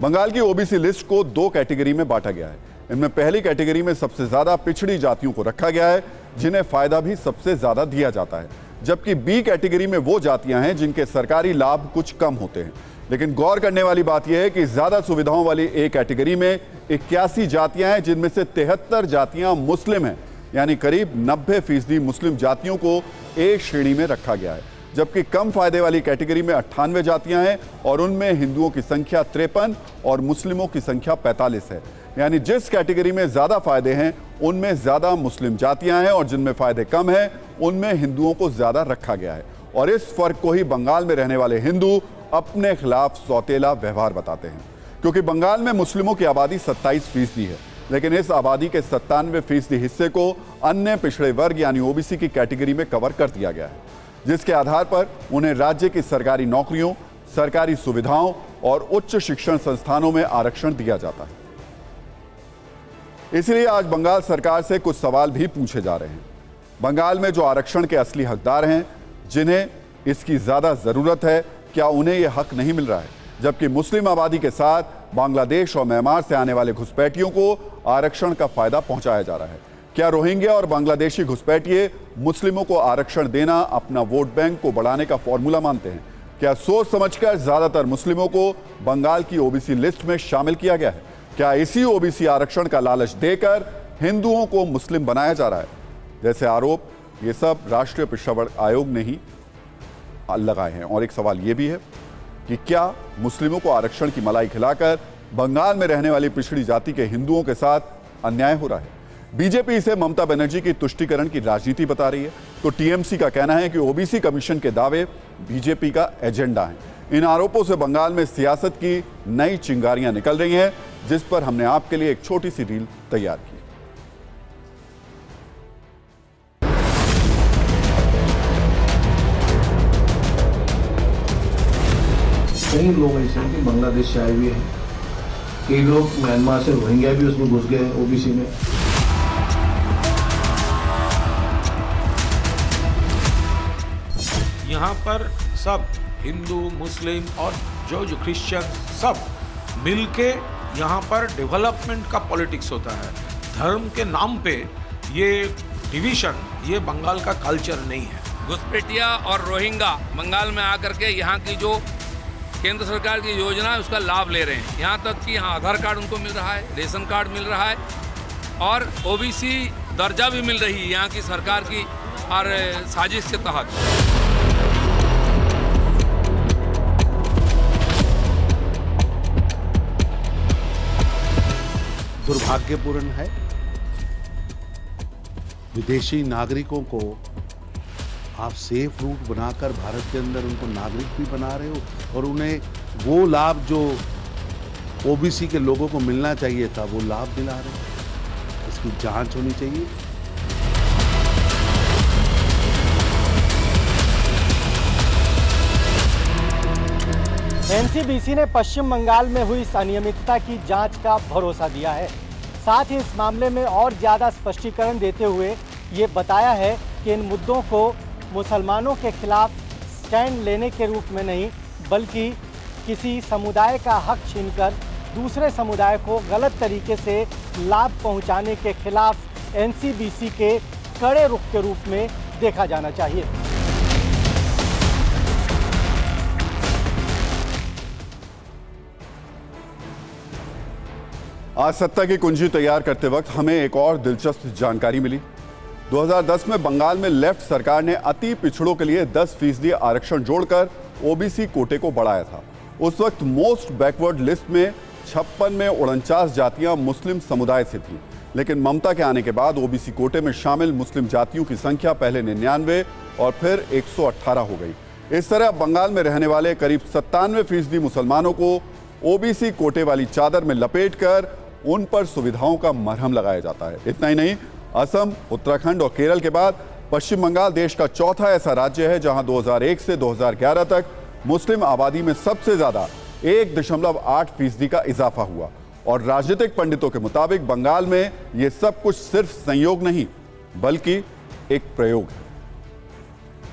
बंगाल की OBC list को दो कैटेगरी में बांटा गया है। इनमें पहली कैटेगरी में सबसे ज्यादा पिछड़ी जातियों को रखा गया है, जिन्हें फायदा भी सबसे ज्यादा दिया जाता है, जबकि बी कैटेगरी में वो जातियां हैं जिनके सरकारी लाभ कुछ कम होते हैं। लेकिन गौर करने वाली बात यह है कि ज्यादा सुविधाओं वाली ए कैटेगरी में 81 जातियां हैं, जिनमें से 73 जातियां मुस्लिम हैं, यानी करीब 90% मुस्लिम जातियों को ए श्रेणी में रखा गया है। जबकि कम फायदे वाली कैटेगरी में 98 जातियां हैं और उनमें हिंदुओं की संख्या 53 और मुस्लिमों की संख्या 45 है। यानी जिस कैटेगरी में ज्यादा फायदे हैं उनमें ज्यादा मुस्लिम जातियां हैं और जिनमें फायदे कम हैं उनमें हिंदुओं को ज्यादा रखा गया है। और इस फर्क को ही बंगाल में रहने वाले हिंदू अपने खिलाफ सौतेला व्यवहार बताते हैं, क्योंकि बंगाल में मुस्लिमों की आबादी 27% है, लेकिन इस आबादी के 97% हिस्से को अन्य पिछड़े वर्ग यानी ओबीसी की कैटेगरी में कवर कर दिया गया है, जिसके आधार पर उन्हें राज्य की सरकारी नौकरियों, सरकारी सुविधाओं और उच्च शिक्षण संस्थानों में आरक्षण दिया जाता है। इसलिए आज बंगाल सरकार से कुछ सवाल भी पूछे जा रहे हैं। बंगाल में जो आरक्षण के असली हकदार हैं, जिन्हें इसकी ज्यादा जरूरत है, क्या उन्हें यह हक नहीं मिल रहा है? जबकि मुस्लिम आबादी के साथ बांग्लादेश और म्यांमार से आने वाले घुसपैठियों को आरक्षण का फायदा पहुंचाया जा रहा है। क्या रोहिंग्या और बांग्लादेशी घुसपैठिए मुस्लिमों को आरक्षण देना अपना वोट बैंक को बढ़ाने का फॉर्मूला मानते हैं? क्या सोच समझकर ज्यादातर मुस्लिमों को बंगाल की ओबीसी लिस्ट में शामिल किया गया है? क्या इसी ओबीसी आरक्षण का लालच देकर हिंदुओं को मुस्लिम बनाया जा रहा है? जैसे आरोप ये सब राष्ट्रीय पिछड़ा वर्ग आयोग ने ही लगाए हैं। और एक सवाल यह भी है कि क्या मुस्लिमों को आरक्षण की मलाई खिलाकर बंगाल में रहने वाली पिछड़ी जाति के हिंदुओं के साथ अन्याय हो रहा है? बीजेपी इसे ममता बनर्जी की तुष्टीकरण की राजनीति बता रही है, तो टीएमसी का कहना है कि ओबीसी कमीशन के दावे बीजेपी का एजेंडा है। इन आरोपों से बंगाल में सियासत की नई चिंगारियां निकल रही हैं, जिस पर हमने आपके लिए एक छोटी सी रील तैयार की। कई लोग ऐसे हैं कि बांग्लादेश से आए हुए हैं, कई लोग म्यांमार से रोहिंग्या भी उसमें घुस गए ओबीसी में। यहाँ पर सब हिंदू, मुस्लिम और जो क्रिश्चियन सब मिलके यहाँ पर डेवलपमेंट का पॉलिटिक्स होता है। धर्म के नाम पे ये डिवीजन, ये बंगाल का कल्चर नहीं है। घुसपैठिया और रोहिंग्या बंगाल में आकर के यहाँ की जो केंद्र सरकार की योजना है उसका लाभ ले रहे हैं। यहाँ तक कि यहाँ आधार कार्ड उनको मिल रहा है, रेशन कार्ड मिल रहा है और ओबीसी दर्जा भी मिल रही है यहाँ की सरकार की और साजिश के तहत। दुर्भाग्यपूर्ण है, विदेशी नागरिकों को आप सेफ रूट बनाकर भारत के अंदर उनको नागरिक भी बना रहे हो और उन्हें वो लाभ जो ओबीसी के लोगों को मिलना चाहिए था वो लाभ दिला रहे हो। इसकी जांच होनी चाहिए। एनसीबीसी ने पश्चिम बंगाल में हुई इस अनियमितता की जांच का भरोसा दिया है। साथ ही इस मामले में और ज़्यादा स्पष्टीकरण देते हुए ये बताया है कि इन मुद्दों को मुसलमानों के खिलाफ स्टैंड लेने के रूप में नहीं, बल्कि किसी समुदाय का हक छीनकर दूसरे समुदाय को गलत तरीके से लाभ पहुंचाने के खिलाफ एनसीबीसी के कड़े रुख के रूप में देखा जाना चाहिए। आज सत्ता की कुंजी तैयार करते वक्त हमें एक और दिलचस्प जानकारी मिली। 2010 में बंगाल में लेफ्ट सरकार ने अति पिछड़ों के लिए 10% आरक्षण जोड़कर ओबीसी कोटे को बढ़ाया था। उस वक्त मोस्ट बैकवर्ड लिस्ट में 56 में 49 जातियां मुस्लिम समुदाय से थीं, लेकिन ममता के आने के बाद ओबीसी कोटे में शामिल मुस्लिम जातियों की संख्या पहले 99 और फिर 118 हो गई। इस तरह बंगाल में रहने वाले करीब 97% मुसलमानों को ओबीसी कोटे वाली चादर में लपेटकर उन पर सुविधाओं का मरहम लगाया जाता है। इतना ही नहीं, असम, उत्तराखंड और केरल के बाद पश्चिम बंगाल देश का चौथा ऐसा राज्य है जहां 2001 से 2011 तक मुस्लिम आबादी में सबसे ज्यादा 1.8% का इजाफा हुआ। और राजनीतिक पंडितों के मुताबिक बंगाल में यह सब कुछ सिर्फ संयोग नहीं, बल्कि एक प्रयोग है।